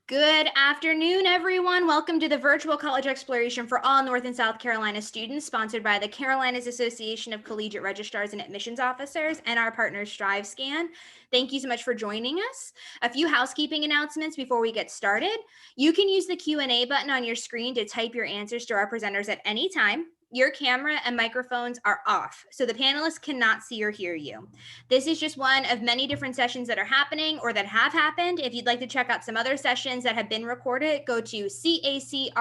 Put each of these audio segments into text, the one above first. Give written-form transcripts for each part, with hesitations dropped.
Good afternoon, everyone. Welcome to the virtual college exploration for all North and South Carolina students, sponsored by the Carolinas Association of Collegiate Registrars and Admissions Officers and our partner StriveScan. Thank you so much for joining us. A few housekeeping announcements before we get started. You can use the Q&A button on your screen to type your answers to our presenters at any time. Your camera and microphones are off, so the panelists cannot see or hear you. This is just one of many different sessions that are happening or that have happened. If you'd like to check out some other sessions that have been recorded, go to CACRAO.org.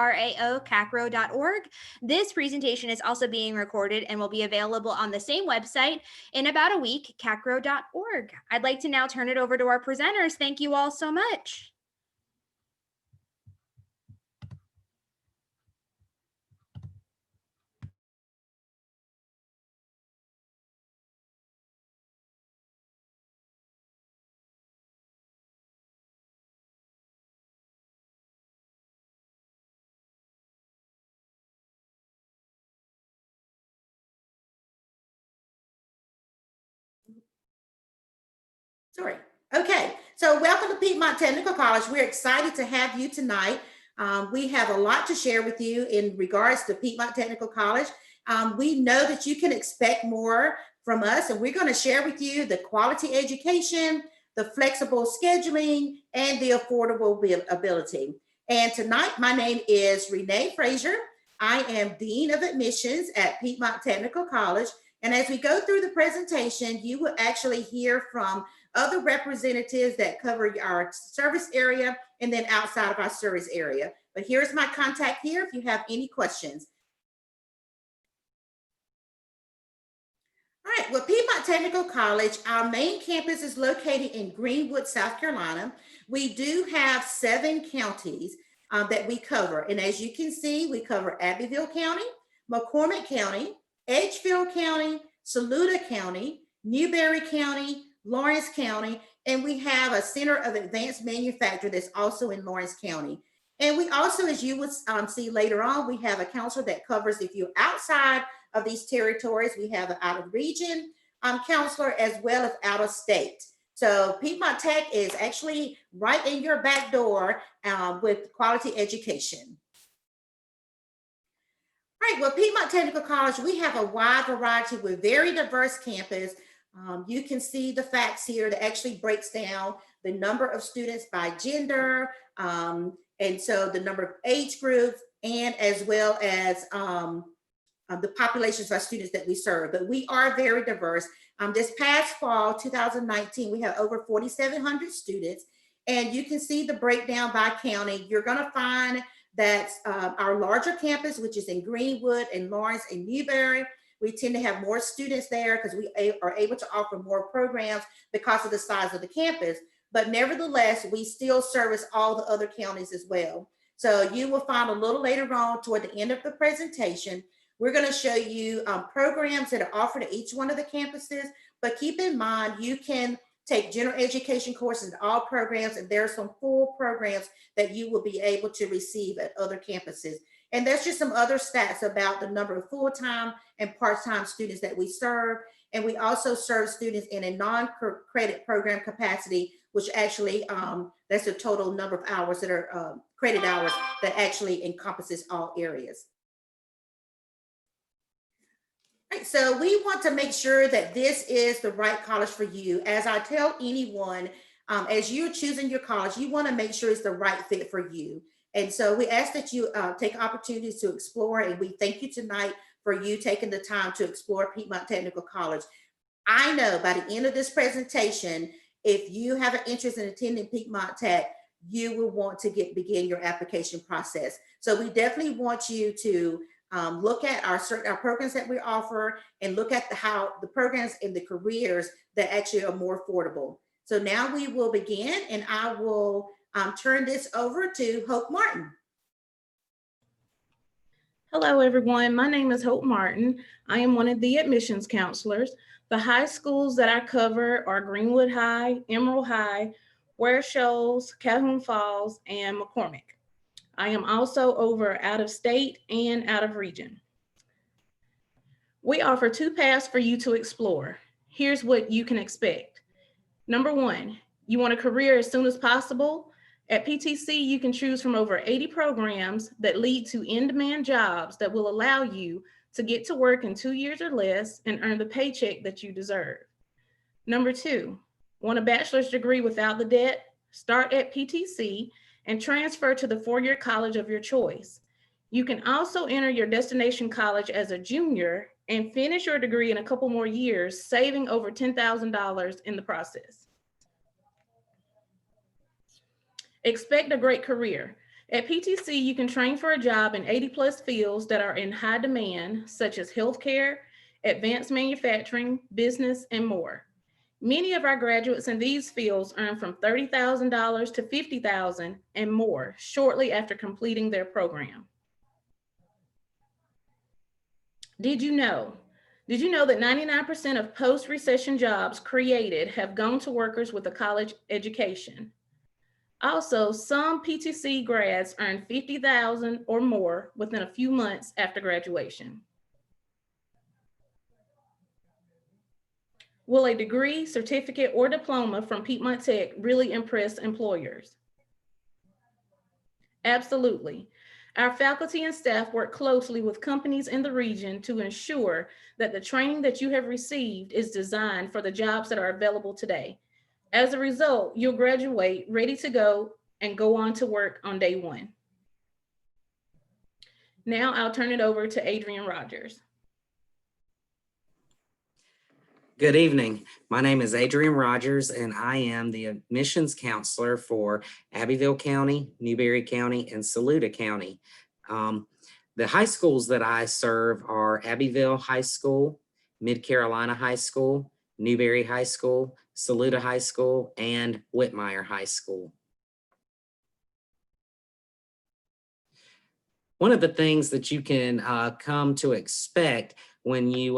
This presentation is also being recorded and will be available on the same website in about a week, CACRAO.org. I'd like to now turn it over to our presenters. Thank you all so much. Sorry. Okay, so welcome to Piedmont Technical College. We're excited to have you tonight. We have a lot to share with you in regards to Piedmont Technical College. We know that you can expect more from us, and we're going to share with you the quality education, the flexible scheduling, and the affordable ability. And tonight, my name is Renee Frazier. I am Dean of Admissions at Piedmont Technical College. And as we go through the presentation, you will actually hear from other representatives that cover our service area and then outside of our service area. But here's my contact here if you have any questions. All right, well, Piedmont Technical College, our main campus is located in Greenwood, South Carolina. We do have 7 counties that we cover. And as you can see, we cover Abbeville County, McCormick County, Edgefield County, Saluda County, Newberry County, Lawrence County, and we have a Center of Advanced Manufacturing that's also in Lawrence County. And we also, as you would see later on, we have a counselor that covers, if you're outside of these territories, we have an out of region counselor as well as out of state. So Piedmont Tech is actually right in your back door with quality education. All right, well, Piedmont Technical College, we have a wide variety with very diverse campus. You can see the facts here that actually breaks down the number of students by gender, and so the number of age groups, and as well as the populations of our students that we serve. But we are very diverse. This past fall, 2019, we have over 4,700 students, and you can see the breakdown by county. You're going to find that our larger campus, which is in Greenwood and Lawrence and Newberry, we tend to have more students there because we are able to offer more programs because of the size of the campus. But nevertheless, we still service all the other counties as well. So you will find a little later on toward the end of the presentation, we're going to show you programs that are offered at each one of the campuses. But keep in mind, you can take general education courses in all programs, and there are some full programs that you will be able to receive at other campuses. And there's just some other stats about the number of full-time and part-time students that we serve. And we also serve students in a non-credit program capacity, which actually, that's the total number of hours that are credit hours that actually encompasses all areas. Right, so we want to make sure that this is the right college for you. As I tell anyone, as you're choosing your college, you want to make sure it's the right fit for you. And so we ask that you take opportunities to explore, and we thank you tonight for you taking the time to explore Piedmont Technical College. I know by the end of this presentation, if you have an interest in attending Piedmont Tech, you will want to begin your application process. So we definitely want you to look at our programs that we offer and look at how the programs and the careers that actually are more affordable. So now we will begin, and I will turn this over to Hope Martin. Hello, everyone. My name is Hope Martin. I am one of the admissions counselors. The high schools that I cover are Greenwood High, Emerald High, Ware Shoals, Calhoun Falls, and McCormick. I am also over out of state and out of region. We offer 2 paths for you to explore. Here's what you can expect. Number 1, you want a career as soon as possible? At PTC, you can choose from over 80 programs that lead to in-demand jobs that will allow you to get to work in 2 years or less and earn the paycheck that you deserve. Number 2, want a bachelor's degree without the debt? Start at PTC and transfer to the four-year college of your choice. You can also enter your destination college as a junior and finish your degree in a couple more years, saving over $10,000 in the process. Expect a great career. At PTC, you can train for a job in 80+ fields that are in high demand, such as healthcare, advanced manufacturing, business, and more. Many of our graduates in these fields earn from $30,000 to $50,000 and more shortly after completing their program. Did you know that 99% of post-recession jobs created have gone to workers with a college education? Also, some PTC grads earn $50,000 or more within a few months after graduation. Will a degree, certificate, or diploma from Piedmont Tech really impress employers? Absolutely. Our faculty and staff work closely with companies in the region to ensure that the training that you have received is designed for the jobs that are available today. As a result, you'll graduate ready to go and go on to work on day one. Now I'll turn it over to Adrian Rogers. Good evening. My name is Adrian Rogers, and I am the admissions counselor for Abbeville County, Newberry County, and Saluda County. The high schools that I serve are Abbeville High School, Mid-Carolina High School, Newberry High School, Saluda High School, and Whitmire High School. One of the things that you can come to expect when you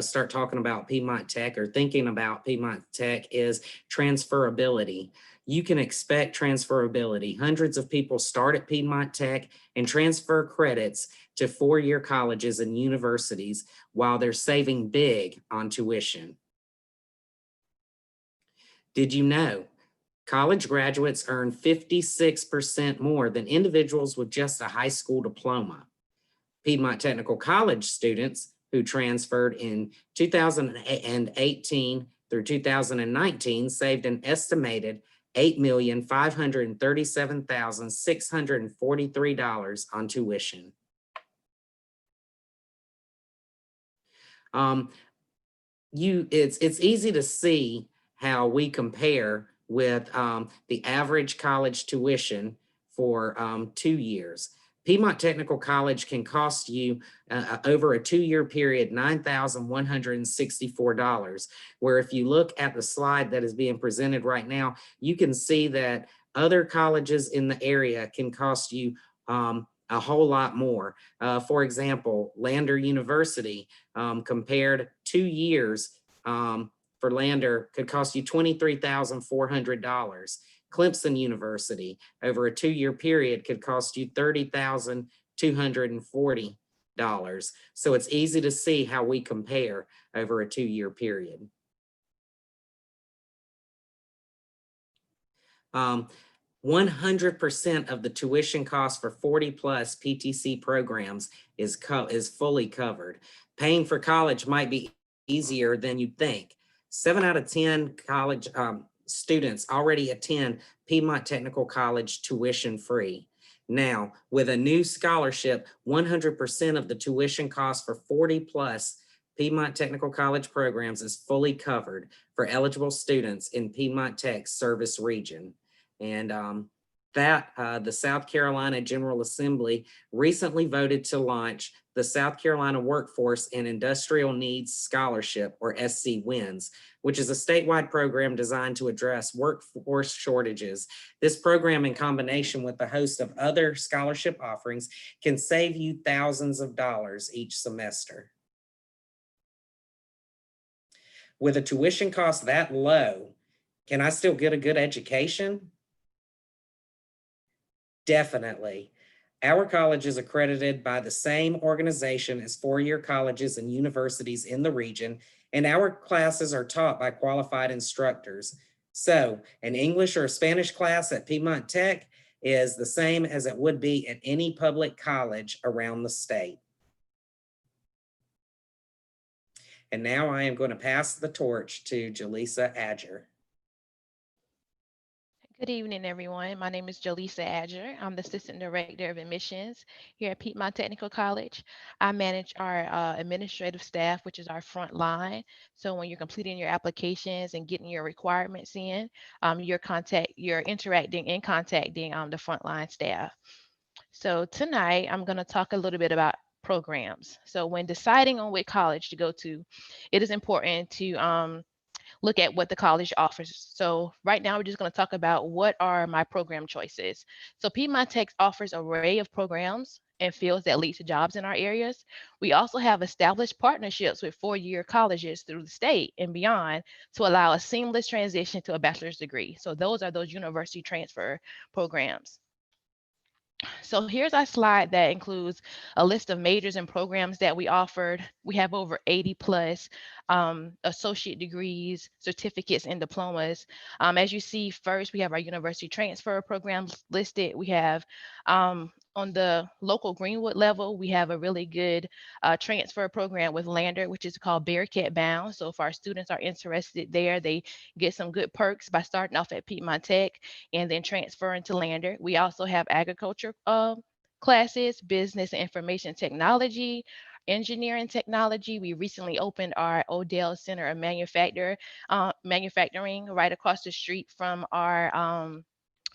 start talking about Piedmont Tech or thinking about Piedmont Tech is transferability. You can expect transferability. Hundreds of people start at Piedmont Tech and transfer credits to four-year colleges and universities while they're saving big on tuition. Did you know college graduates earn 56% more than individuals with just a high school diploma? Piedmont Technical College students who transferred in 2018 through 2019 saved an estimated $8,537,643 on tuition. It's easy to see how we compare with the average college tuition for 2 years. Piedmont Technical College can cost you over a 2-year period, $9,164, where if you look at the slide that is being presented right now, you can see that other colleges in the area can cost you a whole lot more. For example, Lander University, compared 2 years for Lander could cost you $23,400. Clemson University, over a 2-year period, could cost you $30,240. So it's easy to see how we compare over a 2-year period. 100% of the tuition cost for 40+ PTC programs is fully covered. Paying for college might be easier than you'd think. 7 out of 10 college students already attend Piedmont Technical College tuition free. Now, with a new scholarship, 100% of the tuition cost for 40+ Piedmont Technical College programs is fully covered for eligible students in Piedmont Tech's service region. And the South Carolina General Assembly recently voted to launch the South Carolina Workforce and Industrial Needs Scholarship, or SC WINS, which is a statewide program designed to address workforce shortages. This program, in combination with a host of other scholarship offerings, can save you thousands of dollars each semester. With a tuition cost that low, can I still get a good education? Definitely. Our college is accredited by the same organization as four-year colleges and universities in the region, and our classes are taught by qualified instructors. So an English or a Spanish class at Piedmont Tech is the same as it would be at any public college around the state. And now I am going to pass the torch to Jaleesa Adger. Good evening, everyone. My name is Jaleesa Adger. I'm the Assistant Director of Admissions here at Piedmont Technical College. I manage our administrative staff, which is our front line. So when you're completing your applications and getting your requirements in, you're interacting and contacting the frontline staff. So tonight, I'm going to talk a little bit about programs. So when deciding on what college to go to, it is important to look at what the college offers. So right now, we're just going to talk about what are my program choices. So Piedmont Tech offers an array of programs and fields that lead to jobs in our areas. We also have established partnerships with four-year colleges through the state and beyond to allow a seamless transition to a bachelor's degree. So those are those university transfer programs. So here's our slide that includes a list of majors and programs that we offered. We have over 80 plus associate degrees, certificates, and diplomas. As you see, first, we have our university transfer programs listed. We have on the local Greenwood level, we have a really good transfer program with Lander, which is called Bearcat Bound. So if our students are interested there, they get some good perks by starting off at Piedmont Tech and then transferring to Lander. We also have agriculture classes, business and information technology, engineering technology. We recently opened our Odell Center of Manufacturing right across the street from our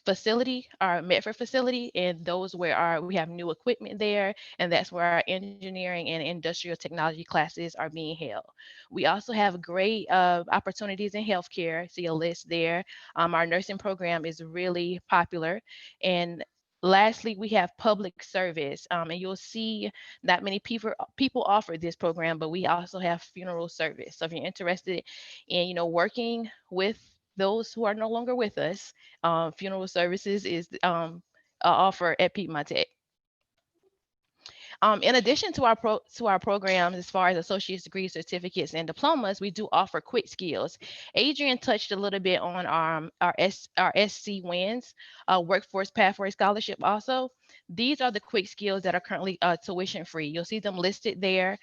facility, our Medford facility, and those where we have new equipment there, and that's where our engineering and industrial technology classes are being held. We also have great opportunities in healthcare. See a list there. Our nursing program is really popular, and lastly, we have public service, and you'll see not many people offer this program, but we also have funeral service. So if you're interested in working with those who are no longer with us, funeral services is offered at Piedmont Tech. In addition to our programs, as far as associate's degrees, certificates, and diplomas, we do offer quick skills. Adrian touched a little bit on our SC Wins, Workforce Pathway Scholarship also. These are the quick skills that are currently tuition free. You'll see them listed there.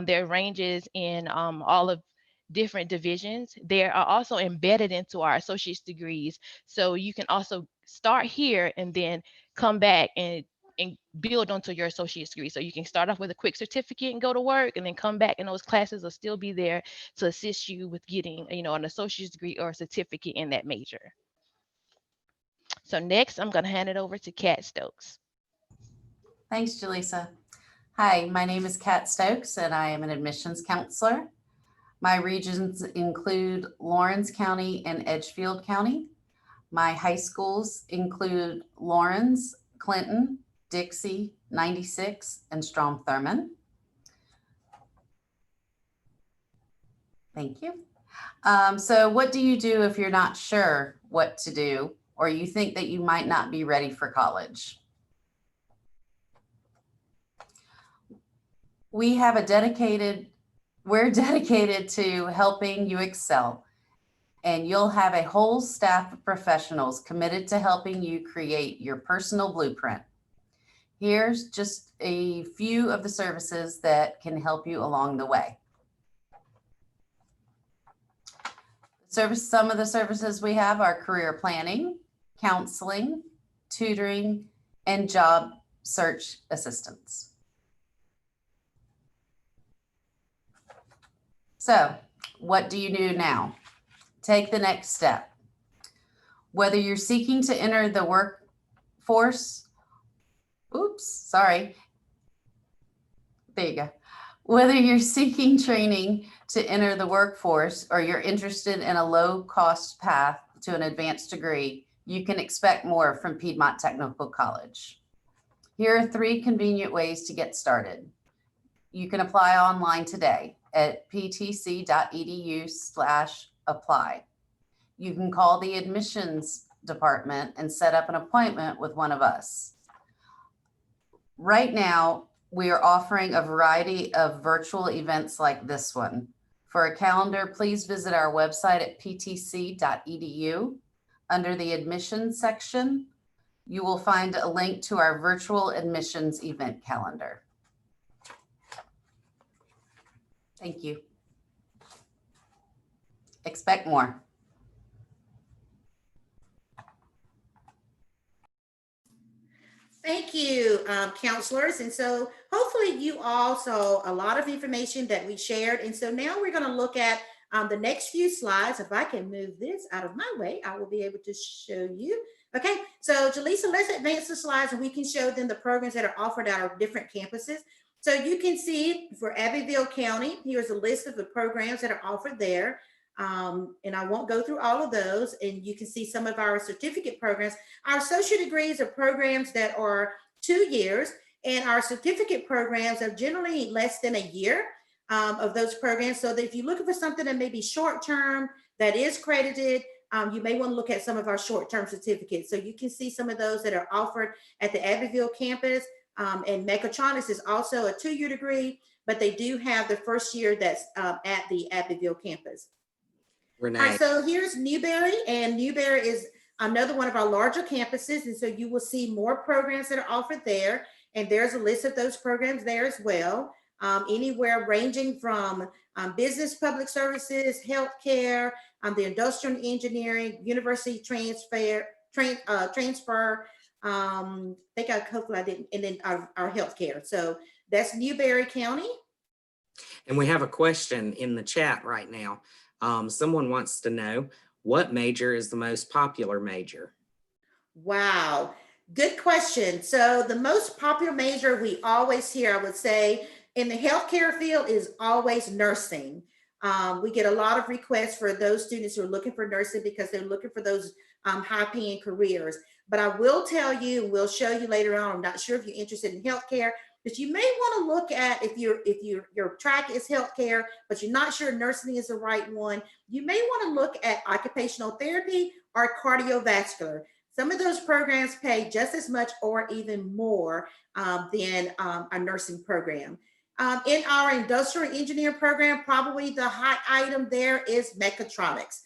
Their ranges in all of different divisions. They are also embedded into our associate's degrees. So you can also start here and then come back and build onto your associate's degree. So you can start off with a quick certificate and go to work, and then come back, and those classes will still be there to assist you with getting, an associate's degree or a certificate in that major. So next, I'm going to hand it over to Kat Stokes. Thanks, Jaleesa. Hi, my name is Kat Stokes, and I am an admissions counselor. My regions include Lawrence County and Edgefield County. My high schools include Lawrence, Clinton, Dixie, 96, and Strom Thurmond. Thank you. So what do you do if you're not sure what to do, or you think that you might not be ready for college? We're dedicated to helping you excel, and you'll have a whole staff of professionals committed to helping you create your personal blueprint. Here's just a few of the services that can help you along the way. Some of the services we have are career planning, counseling, tutoring, and job search assistance. So, what do you do now? Take the next step. Whether you're seeking to enter the workforce, there you go. Whether you're seeking training to enter the workforce, or you're interested in a low-cost path to an advanced degree, you can expect more from Piedmont Technical College. Here are 3 convenient ways to get started. You can apply online today at ptc.edu/apply. You can call the admissions department and set up an appointment with one of us. Right now, we are offering a variety of virtual events like this one For a calendar, please visit our website at ptc.edu. Under the admissions section, you will find a link to our virtual admissions event calendar. Thank you. Expect more. Thank you, counselors. And so hopefully you all saw a lot of information that we shared. And so now we're going to look at the next few slides. If I can move this out of my way, I will be able to show you. Okay, so Jaleesa, let's advance the slides and we can show them the programs that are offered at our different campuses. So you can see for Abbeville County, here's a list of the programs that are offered there. And I won't go through all of those. And you can see some of our certificate programs. Our associate degrees are programs that are 2 years, and our certificate programs are generally less than a year of those programs. So that if you're looking for something that may be short-term, that is credited, you may want to look at some of our short-term certificates. So you can see some of those that are offered at the Abbeville campus. And mechatronics is also a 2-year degree, but they do have the first year that's at the Abbeville campus. Renee. All right, so here's Newberry, and Newberry is another one of our larger campuses. And so you will see more programs that are offered there. And there's a list of those programs there as well. Anywhere ranging from business public services, healthcare, the industrial engineering, university transfer, hopefully I didn't, and then our healthcare. So that's Newberry County. And we have a question in the chat right now. Someone wants to know, what major is the most popular major? Wow, good question. So the most popular major we always hear, I would say, in the healthcare field is always nursing. We get a lot of requests for those students who are looking for nursing because they're looking for those high-paying careers. But I will tell you, we'll show you later on, I'm not sure if you're interested in healthcare, but you may want to look at, if your track is healthcare, but you're not sure nursing is the right one, you may want to look at occupational therapy or cardiovascular. Some of those programs pay just as much or even more than a nursing program. In our industrial engineering program, probably the hot item there is mechatronics.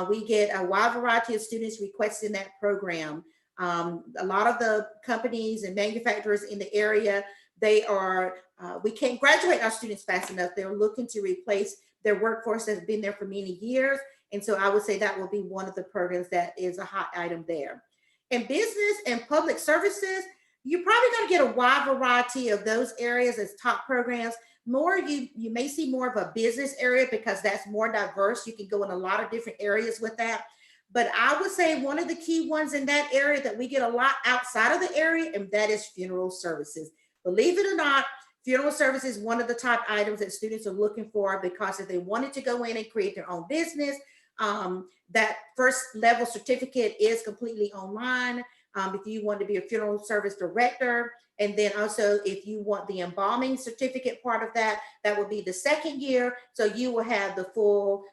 We get a wide variety of students requesting that program. A lot of the companies and manufacturers in the area, they are, we can't graduate our students fast enough. They're looking to replace their workforce that's been there for many years. And so I would say that will be one of the programs that is a hot item there. In business and public services, you're probably going to get a wide variety of those areas as top programs. More, you may see more of a business area because that's more diverse. You can go in a lot of different areas with that. But I would say one of the key ones in that area that we get a lot outside of the area, and that is funeral services. Believe it or not, funeral service is one of the top items that students are looking for, because if they wanted to go in and create their own business, that first level certificate is completely online. If you want to be a funeral service director, and then also if you want the embalming certificate part of that, that will be the second year. So you will have the full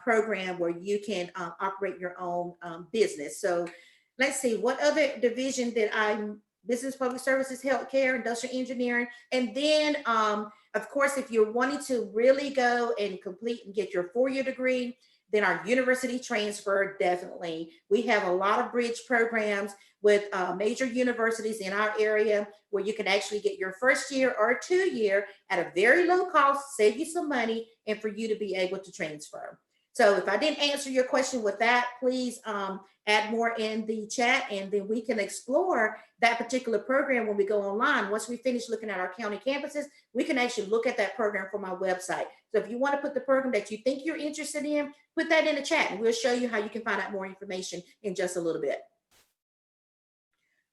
program where you can operate your own business. So let's see, what other division did business, public services, healthcare, industrial engineering. And then of course, if you're wanting to really go and complete and get your 4-year degree, then our university transfer, definitely. We have a lot of bridge programs with major universities in our area where you can actually get your first year or 2-year at a very low cost, save you some money, and for you to be able to transfer. So if I didn't answer your question with that, please add more in the chat, and then we can explore that particular program when we go online. Once we finish looking at our county campuses, we can actually look at that program from our website. So if you want to put the program that you think you're interested in, put that in the chat, and we'll show you how you can find out more information in just a little bit.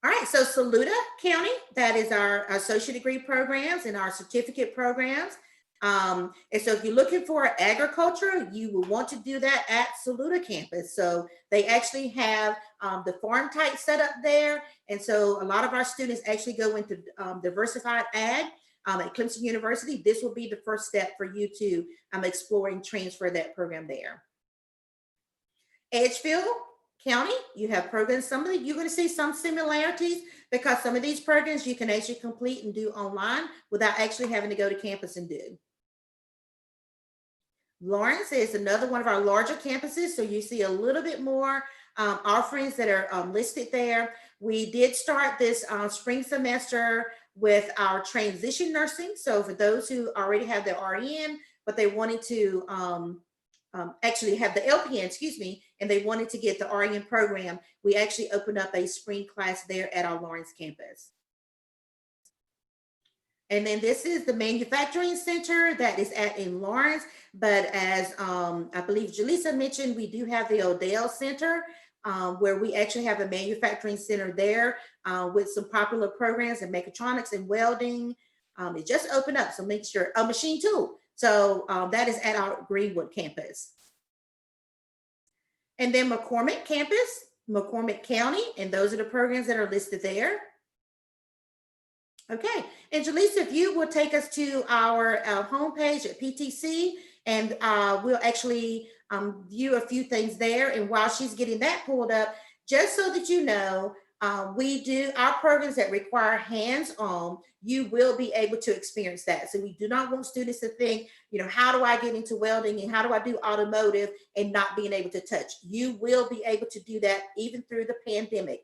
All right, so Saluda County, that is our associate degree programs and our certificate programs. And so if you're looking for agriculture, you will want to do that at Saluda campus. So they actually have the farm type set up there. And so a lot of our students actually go into diversified ag at Clemson University. This will be the first step for you to explore and transfer that program there. Edgefield County, you have programs. Some of them, you're going to see some similarities because some of these programs you can actually complete and do online without actually having to go to campus and do. Lawrence is another one of our larger campuses, so you see a little bit more offerings that are listed there. We did start this spring semester with our transition nursing. So for those who already have their RN, but they wanted to actually have the LPN, excuse me, and they wanted to get the RN program, we actually opened up a spring class there at our Lawrence campus. And then this is the manufacturing center that is in Lawrence. But as I believe Jaleesa mentioned, we do have the Odell Center where we actually have a manufacturing center there with some popular programs in mechatronics and welding. It just opened up, so make sure, a machine tool. So that is at our Greenwood campus. And then McCormick campus, McCormick County, and those are the programs that are listed there. Okay, and Jaleesa, if you will take us to our homepage at PTC, and we'll actually view a few things there. And while she's getting that pulled up, just so that you know, we do our programs that require hands-on, you will be able to experience that. So we do not want students to think, you know, how do I get into welding and how do I do automotive and not being able to touch? You will be able to do that even through the pandemic.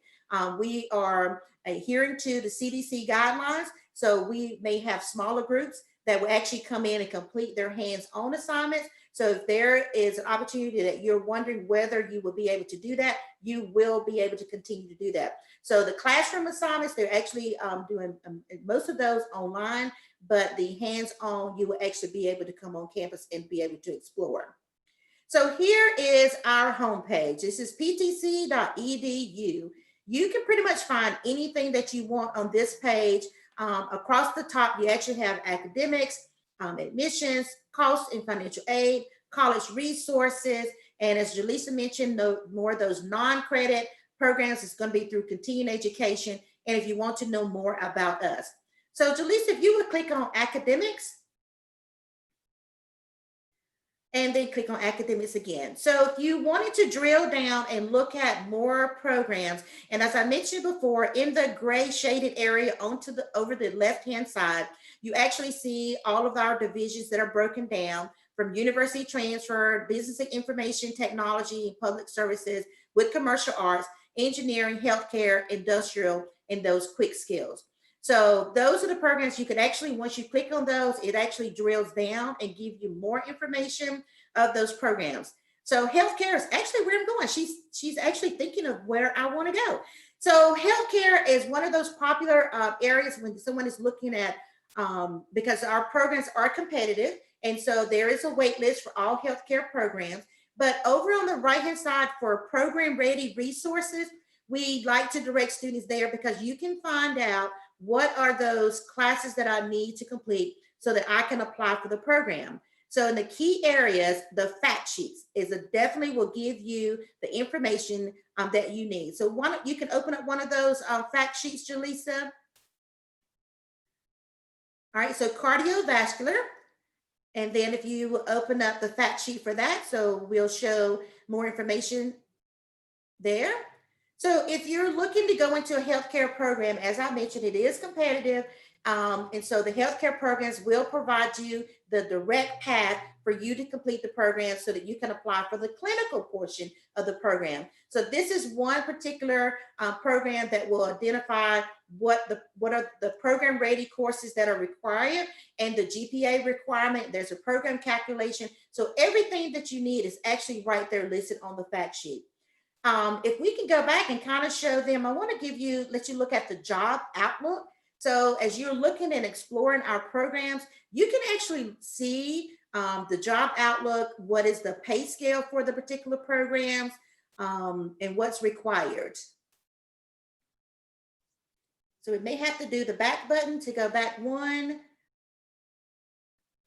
We are adhering to the CDC guidelines, so we may have smaller groups that will actually come in and complete their hands-on assignments. So if there is an opportunity that you're wondering whether you will be able to do that, you will be able to continue to do that. So the classroom assignments, they're actually doing most of those online, but the hands-on, you will actually be able to come on campus and be able to explore. So here is our homepage. This is ptc.edu. You can pretty much find anything that you want on this page. Across the top, you actually have academics, admissions, cost and financial aid, college resources, and as Jaleesa mentioned, more of those non-credit programs is going to be through continuing education, and if you want to know more about us. So Jaleesa, if you would click on academics, and then click on academics again. So if you wanted to drill down and look at more programs, and as I mentioned before, in the gray shaded area over the left-hand side, you actually see all of our divisions that are broken down from university transfer, business and information technology, public services, with commercial arts, engineering, healthcare, industrial, and those quick skills. So those are the programs you could actually, once you click on those, it actually drills down and give you more information of those programs. So healthcare is actually where I'm going. She's actually thinking of where I want to go. So healthcare is one of those popular areas when someone is looking at, because our programs are competitive. And so there is a wait list for all healthcare programs. But over on the right-hand side for program ready resources, we like to direct students there because you can find out what are those classes that I need to complete so that I can apply for the program. So in the key areas, the fact sheets definitely will give you the information that you need. So you can open up one of those fact sheets, Jaleesa. All right, so cardiovascular. And then if you open up the fact sheet for that, so we'll show more information there. So if you're looking to go into a healthcare program, as I mentioned, it is competitive. And so the healthcare programs will provide you the direct path for you to complete the program so that you can apply for the clinical portion of the program. So this is one particular program that will identify what are the program ready courses that are required and the GPA requirement. There's a program calculation. So everything that you need is actually right there listed on the fact sheet. If we can go back and kind of show them, I want to let you look at the job outlook. So as you're looking and exploring our programs, you can actually see the job outlook, what is the pay scale for the particular programs, and what's required. So we may have to do the back button to go back one.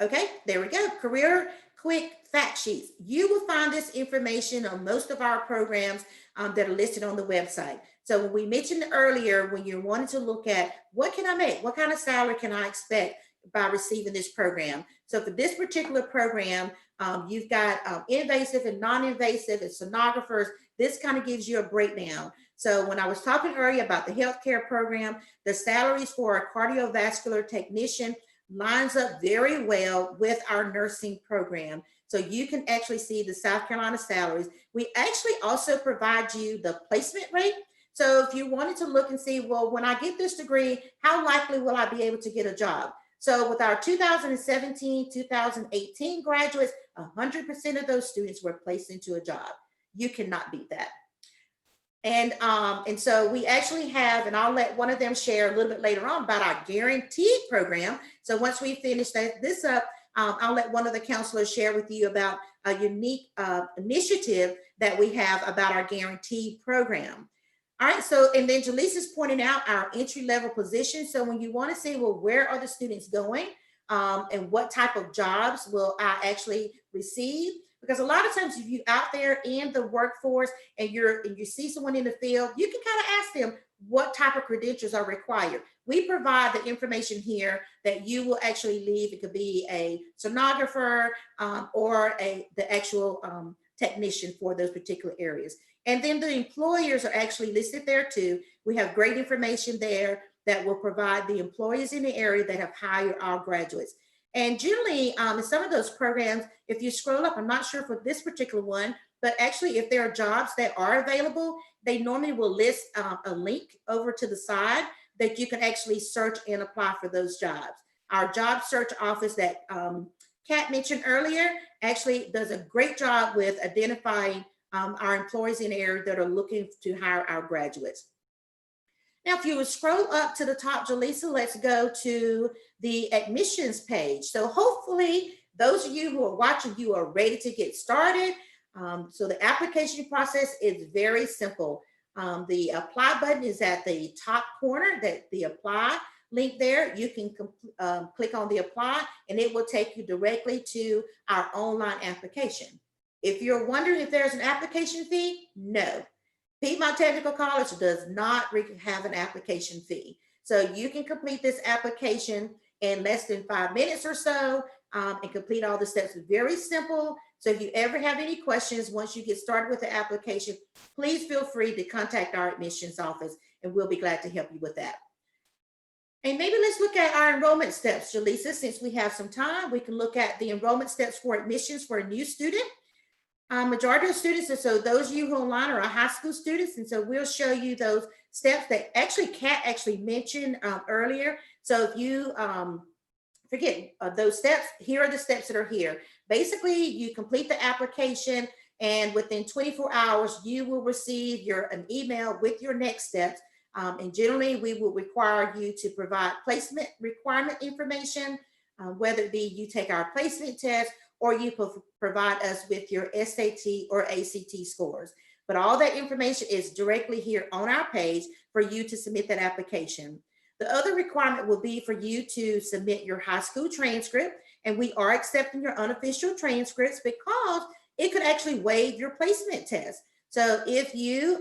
Okay, there we go. Career quick fact sheets. You will find this information on most of our programs that are listed on the website. So when we mentioned earlier, when you're wanting to look at what can I make, what kind of salary can I expect by receiving this program? So for this particular program, you've got invasive and non-invasive and sonographers. This kind of gives you a breakdown. So when I was talking earlier about the healthcare program, the salaries for a cardiovascular technician lines up very well with our nursing program. So you can actually see the South Carolina salaries. We actually also provide you the placement rate. So if you wanted to look and see, well, when I get this degree, how likely will I be able to get a job? So with our 2017, 2018 graduates, 100% of those students were placed into a job. You cannot beat that. And so we actually have, and I'll let one of them share a little bit later on about our guaranteed program. So once we finish this up, I'll let one of the counselors share with you about a unique initiative that we have about our guaranteed program. All right, so, and then Jaleesa's pointing out our entry-level position. So when you want to see, well, where are the students going and what type of jobs will I actually receive? Because a lot of times if you're out there in the workforce and you see someone in the field, you can kind of ask them what type of credentials are required. We provide the information here that you will actually leave. It could be a sonographer or the actual technician for those particular areas. And then the employers are actually listed there too. We have great information there that will provide the employers in the area that have hired our graduates. And generally, in some of those programs, if you scroll up, I'm not sure for this particular one, but actually if there are jobs that are available, they normally will list a link over to the side that you can actually search and apply for those jobs. Our job search office that Kat mentioned earlier actually does a great job with identifying our employees in the area that are looking to hire our graduates. Now, if you would scroll up to the top, Jaleesa, let's go to the admissions page. So hopefully those of you who are watching, you are ready to get started. So the application process is very simple. The apply button is at the top corner, that the apply link there. You can click on the apply and it will take you directly to our online application. If you're wondering if there's an application fee, no. Piedmont Technical College does not have an application fee. So you can complete this application in less than 5 minutes or so and complete all the steps. It's very simple. So if you ever have any questions, once you get started with the application, please feel free to contact our admissions office and we'll be glad to help you with that. And maybe let's look at our enrollment steps, Jaleesa. Since we have some time, we can look at the enrollment steps for admissions for a new student. Majority of students, and so those of you who are online are high school students, and so we'll show you those steps that actually Kat actually mentioned earlier. So if you forget those steps, here are the steps that are here. Basically, you complete the application and within 24 hours, you will receive an email with your next steps. And generally, we will require you to provide placement requirement information, whether it be you take our placement test or you provide us with your SAT or ACT scores. But all that information is directly here on our page for you to submit that application. The other requirement will be for you to submit your high school transcript, and we are accepting your unofficial transcripts because it could actually waive your placement test. So if you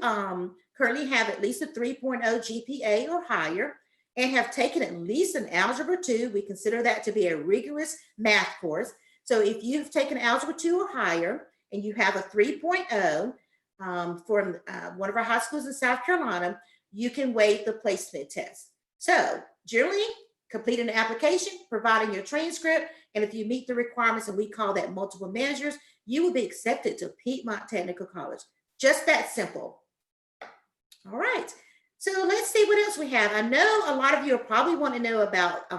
currently have at least a 3.0 GPA or higher and have taken at least an Algebra 2, we consider that to be a rigorous math course. So if you've taken Algebra 2 or higher and you have a 3.0 from one of our high schools in South Carolina, you can waive the placement test. So generally, completing an application, providing your transcript, and if you meet the requirements, and we call that multiple measures, you will be accepted to Piedmont Technical College. Just that simple. All right. So let's see what else we have. I know a lot of you probably want to know about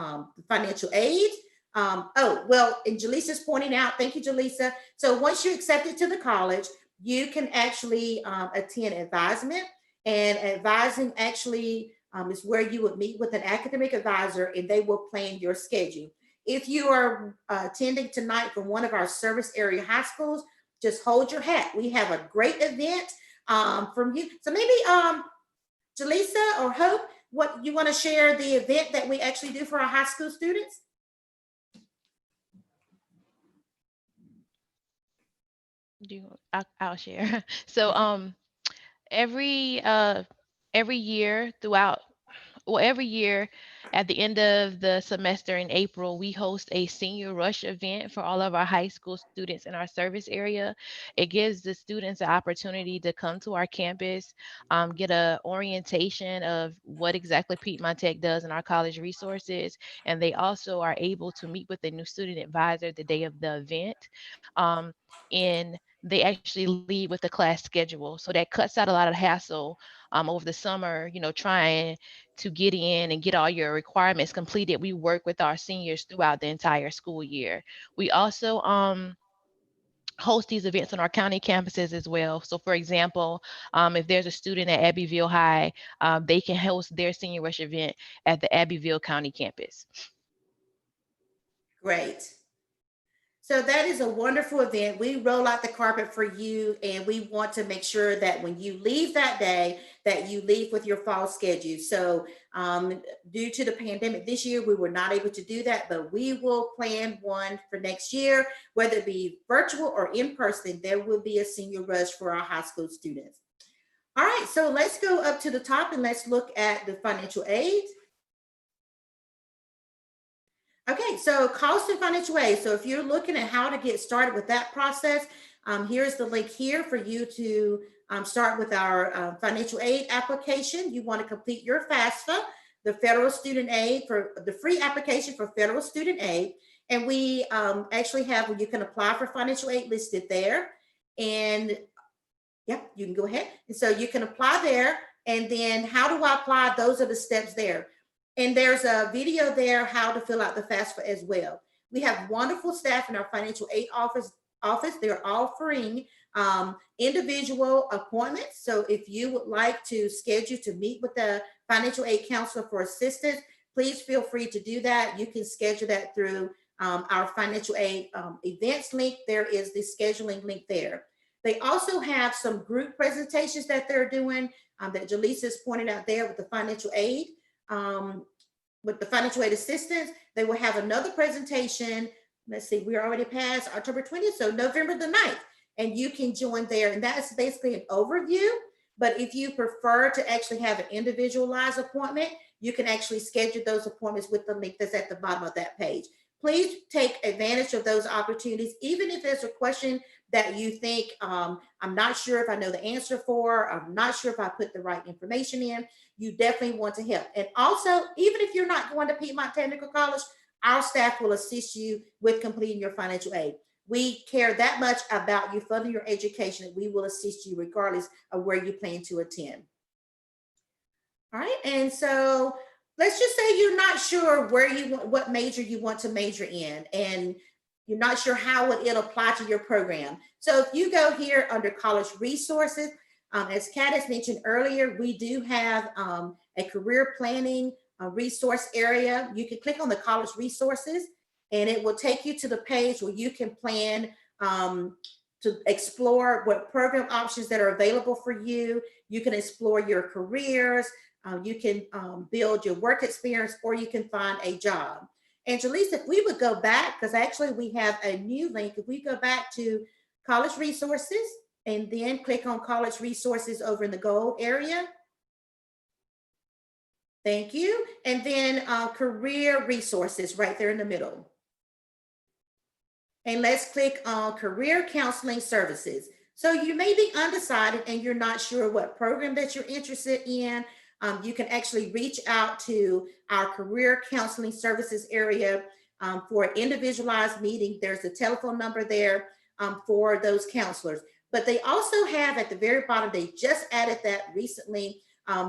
financial aid. Well, and Jaleesa's pointing out, thank you, Jaleesa. So once you're accepted to the college, you can actually attend advisement, and advising actually is where you would meet with an academic advisor and they will plan your schedule. If you are attending tonight from one of our service area high schools, just hold your hat. We have a great event from you. So maybe Jaleesa or Hope, what you want to share the event that we actually do for our high school students? I'll share. So every year throughout Well, every year at the end of the semester in April, we host a senior rush event for all of our high school students in our service area. It gives the students the opportunity to come to our campus, get a orientation of what exactly Piedmont Tech does in our college resources, and they also are able to meet with a new student advisor the day of the event. And they actually lead with the class schedule, so that cuts out a lot of hassle over the summer, trying to get in and get all your requirements completed. We work with our seniors throughout the entire school year. We also host these events on our county campuses as well. So for example, if there's a student at Abbeville High, they can host their senior rush event at the Abbeville County campus. Great. So that is a wonderful event. We roll out the carpet for you, and we want to make sure that when you leave that day, that you leave with your fall schedule. So due to the pandemic this year, we were not able to do that, but we will plan one for next year, whether it be virtual or in person. There will be a senior rush for our high school students. All right, so let's go up to the top and let's look at the financial aid. Okay, so cost and financial aid. So if you're looking at how to get started with that process, here's the link here for you to start with our financial aid application. You want to complete your FAFSA, the federal student aid, for the free application for federal student aid. And we actually have where you can apply for financial aid listed there. And yep, you can go ahead. And so you can apply there. And then how do I apply? Those are the steps there. And there's a video there how to fill out the FAFSA as well. We have wonderful staff in our financial aid office. They're offering individual appointments. So if you would like to schedule to meet with the financial aid counselor for assistance, please feel free to do that. You can schedule that through our financial aid events link. There is the scheduling link there. They also have some group presentations that they're doing that Jaleesa has pointed out there with the financial aid. With the financial aid assistance, they will have another presentation. Let's see, we're already past October 20th, so November the 9th, and you can join there. And that is basically an overview. But if you prefer to actually have an individualized appointment, you can actually schedule those appointments with the link that's at the bottom of that page. Please take advantage of those opportunities, even if there's a question that you think, I'm not sure if I know the answer for, I'm not sure if I put the right information in, you definitely want to help. And also, even if you're not going to Piedmont Technical College, our staff will assist you with completing your financial aid. We care that much about you furthering your education that we will assist you regardless of where you plan to attend. All right, and so let's just say you're not sure where you want, what major you want to major in, and you're not sure how it'll apply to your program. So if you go here under college resources, as Kat has mentioned earlier, we do have a career planning resource area. You can click on the college resources and it will take you to the page where you can plan to explore what program options that are available for you. You can explore your careers. You can build your work experience, or you can find a job. And Jaleesa, if we would go back, because actually we have a new link, if we go back to college resources and then click on college resources over in the gold area. Thank you. And then career resources right there in the middle. And let's click on career counseling services. So you may be undecided and you're not sure what program that you're interested in. You can actually reach out to our career counseling services area for an individualized meeting. There's a telephone number there for those counselors. But they also have at the very bottom, they just added that recently,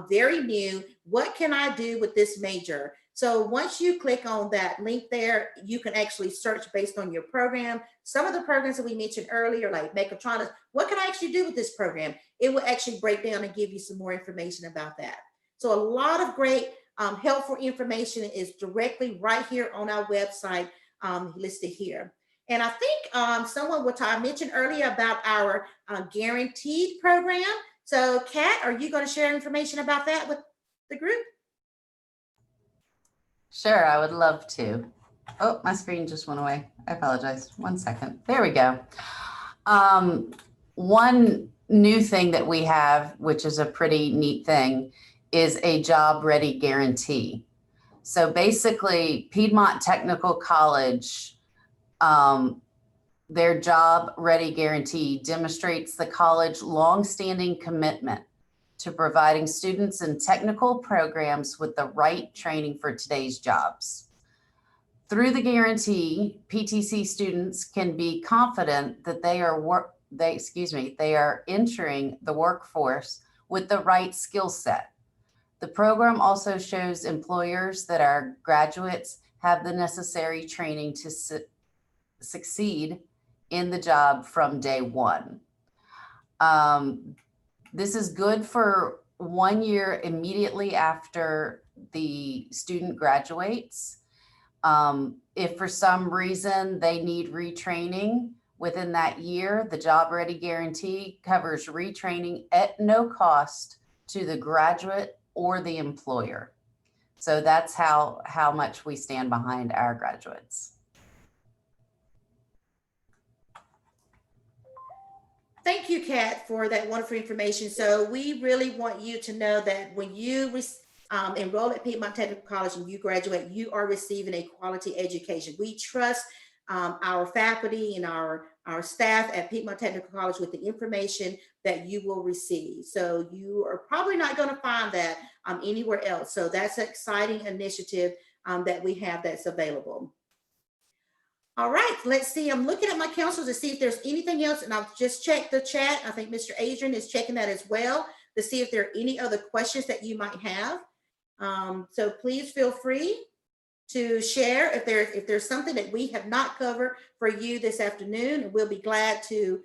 very new, what can I do with this major? So once you click on that link there, you can actually search based on your program. Some of the programs that we mentioned earlier, like mechatronics, what can I actually do with this program? It will actually break down and give you some more information about that. So a lot of great helpful information is directly right here on our website listed here. And I think someone I mentioned earlier about our guaranteed program. So Kat, are you going to share information about that with the group? Sure, I would love to. Oh, my screen just went away. I apologize. 1 second. There we go. One new thing that we have, which is a pretty neat thing, is a job ready guarantee. So basically, Piedmont Technical College, their job ready guarantee demonstrates the college longstanding commitment to providing students in technical programs with the right training for today's jobs. Through the guarantee, PTC students can be confident that they are entering the workforce with the right skill set. The program also shows employers that our graduates have the necessary training to succeed in the job from day one. This is good for 1 year immediately after the student graduates. If for some reason they need retraining within that year, the Job Ready Guarantee covers retraining at no cost to the graduate or the employer. So that's how much we stand behind our graduates. Thank you, Kat, for that wonderful information. So we really want you to know that when you enroll at Piedmont Technical College and you graduate, you are receiving a quality education. We trust our faculty and our staff at Piedmont Technical College with the information that you will receive. So you are probably not going to find that anywhere else. So that's an exciting initiative that we have that's available. All right, let's see. I'm looking at my counselors to see if there's anything else, and I'll just check the chat. I think Mr. Adrian is checking that as well to see if there are any other questions that you might have. So please feel free to share if there's something that we have not covered for you this afternoon, and we'll be glad to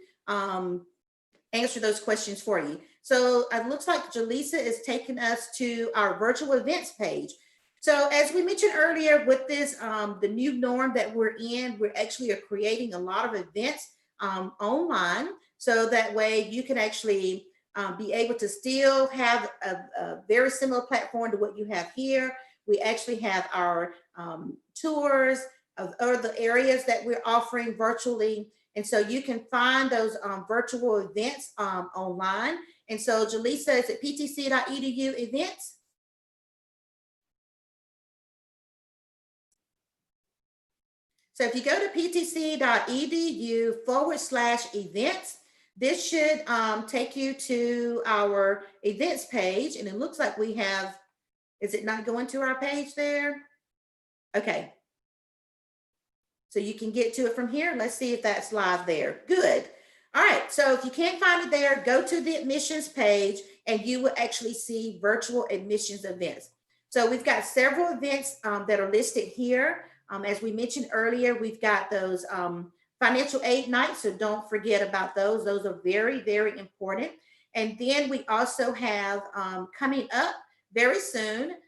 answer those questions for you. So it looks like Jaleesa is taking us to our virtual events page. So as we mentioned earlier, with this, the new norm that we're in, we're actually creating a lot of events online. So that way you can actually be able to still have a very similar platform to what you have here. We actually have our tours of other areas that we're offering virtually. And so you can find those virtual events online. And so Jaleesa, is it ptc.edu events? So if you go to ptc.edu/events, this should take you to our events page. And it looks like we have, is it not going to our page there? Okay. So you can get to it from here. Let's see if that's live there. Good. All right. So if you can't find it there, go to the admissions page and you will actually see virtual admissions events. So we've got several events that are listed here. As we mentioned earlier, we've got those financial aid nights, so don't forget about those. Those are very, very important. And then we also have coming up very soon,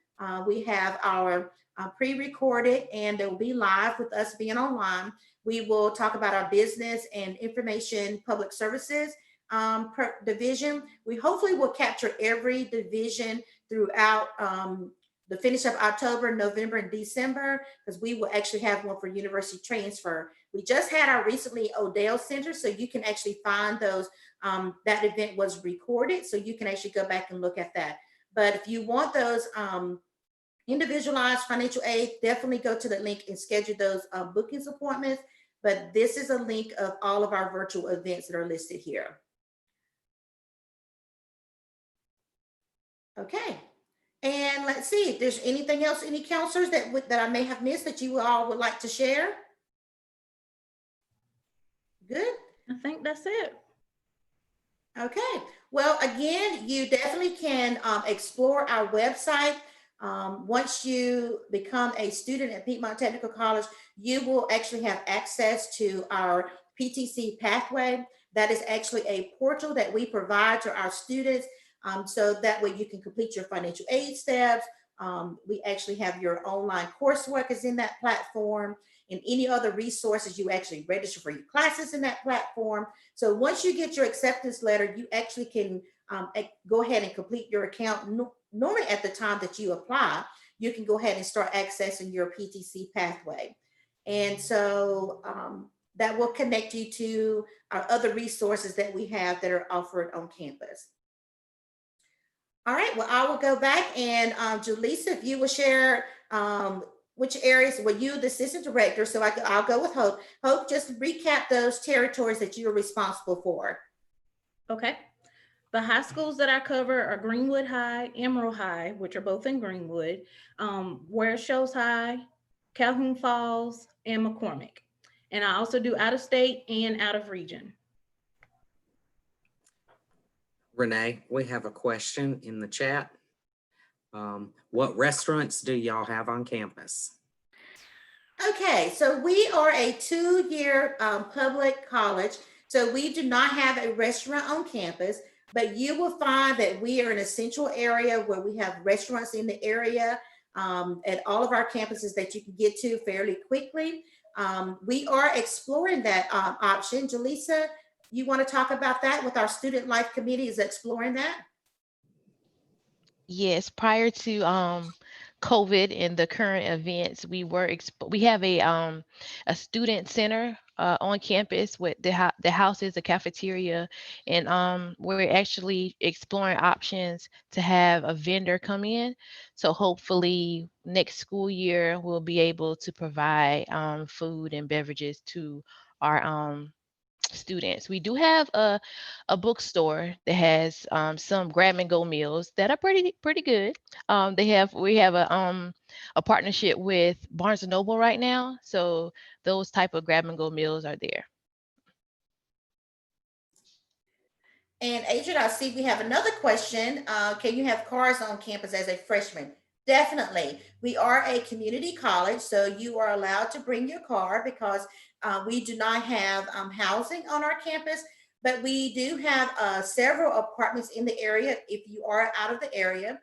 we have our pre-recorded, and they'll be live with us being online. We will talk about our business and information public services division. We hopefully will capture every division throughout the finish of October, November, and December, because we will actually have one for university transfer. We just had our recently Odell Center, so you can actually find those. That event was recorded, so you can actually go back and look at that. But if you want those individualized financial aid, definitely go to the link and schedule those bookings appointments. But this is a link of all of our virtual events that are listed here. Okay. And let's see if there's anything else, any counselors that I may have missed that you all would like to share. Good. I think that's it. Okay. Well, again, you definitely can explore our website. Once you become a student at Piedmont Technical College, you will actually have access to our PTC pathway. That is actually a portal that we provide to our students. So that way you can complete your financial aid steps. We actually have your online coursework is in that platform, and any other resources. You actually register for your classes in that platform. So once you get your acceptance letter, you actually can go ahead and complete your account. Normally at the time that you apply, you can go ahead and start accessing your PTC pathway. And so that will connect you to our other resources that we have that are offered on campus. All right, well, I will go back and Jaleesa, if you will share which areas, well, you, the assistant director, so I'll go with Hope. Hope, just recap those territories that you are responsible for. Okay. The high schools that I cover are Greenwood High, Emerald High, which are both in Greenwood, Ware Shows High, Calhoun Falls, and McCormick. And I also do out of state and out of region. Renee, we have a question in the chat. What restaurants do y'all have on campus? Okay, so we are a 2-year public college, so we do not have a restaurant on campus, but you will find that we are an essential area where we have restaurants in the area at all of our campuses that you can get to fairly quickly. We are exploring that option. Jaleesa, you want to talk about that with our student life committee is exploring that? Yes, prior to COVID and the current events, we have a student center on campus with the houses, the cafeteria, and we're actually exploring options to have a vendor come in. So hopefully next school year we'll be able to provide food and beverages to our students. We do have a bookstore that has some grab and go meals that are pretty good. We have a partnership with Barnes and Noble right now, so those type of grab and go meals are there. And Adrian, I see we have another question. Can you have cars on campus as a freshman? Definitely. We are a community college, so you are allowed to bring your car because we do not have housing on our campus, but we do have several apartments in the area. If you are out of the area,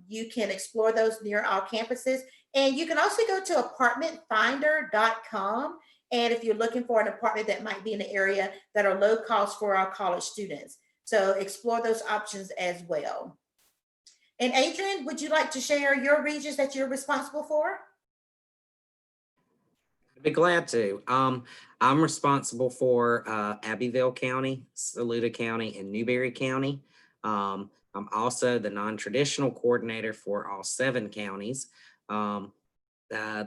you can explore those near our campuses. And you can also go to apartmentfinder.com. And if you're looking for an apartment that might be in the area that are low cost for our college students. So explore those options as well. And Adrian, would you like to share your regions that you're responsible for? I'd be glad to. I'm responsible for Abbeville County, Saluda County, and Newberry County. I'm also the non-traditional coordinator for all 7 counties. The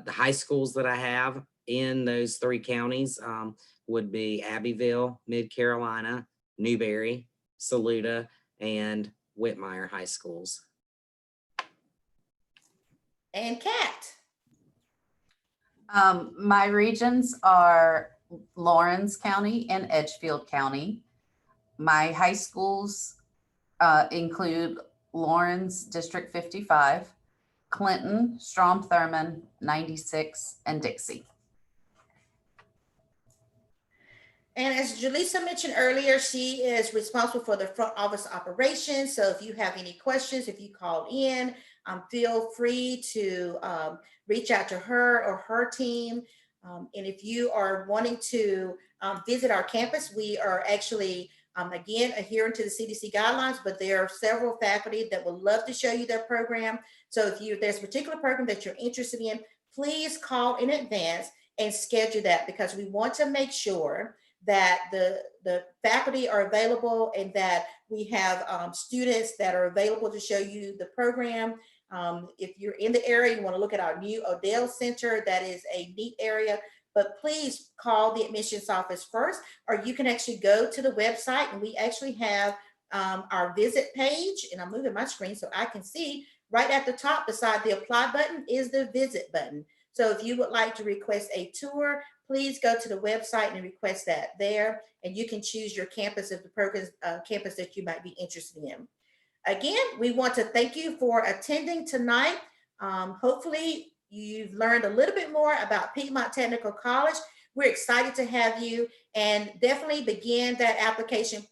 high schools that I have in those 3 counties would be Abbeville, Mid Carolina, Newberry, Saluda, and Whitmire High Schools. And Kat? My regions are Lawrence County and Edgefield County. My high schools include Lawrence District 55, Clinton, Strom-Thurmond, 96, and Dixie. And as Jaleesa mentioned earlier, she is responsible for the front office operations. So if you have any questions, if you call in, feel free to reach out to her or her team. And if you are wanting to visit our campus, we are actually, again, adhering to the CDC guidelines, but there are several faculty that would love to show you their program. So if there's a particular program that you're interested in, please call in advance and schedule that, because we want to make sure that the faculty are available and that we have students that are available to show you the program. If you're in the area, you want to look at our new Odell Center, that is a neat area, but please call the admissions office first, or you can actually go to the website, and we actually have our visit page, and I'm moving my screen so I can see right at the top beside the apply button is the visit button. So if you would like to request a tour, please go to the website and request that there, and you can choose your campus of the program campus that you might be interested in. Again, we want to thank you for attending tonight. Hopefully you've learned a little bit more about Piedmont Technical College. We're excited to have you, and definitely begin that application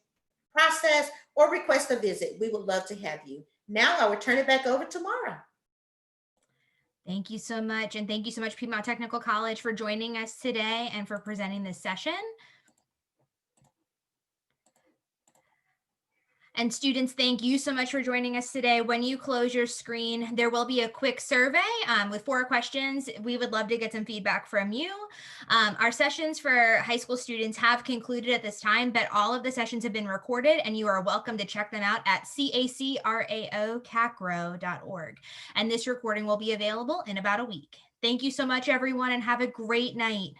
process or request a visit. We would love to have you. Now I will turn it back over to Mara. Thank you so much. And thank you so much, Piedmont Technical College, for joining us today and for presenting this session. And students, thank you so much for joining us today. When you close your screen, there will be a quick survey with 4 questions. We would love to get some feedback from you. Our sessions for high school students have concluded at this time, but all of the sessions have been recorded and you are welcome to check them out at CACRAO.org. And this recording will be available in about a week. Thank you so much, everyone, and have a great night.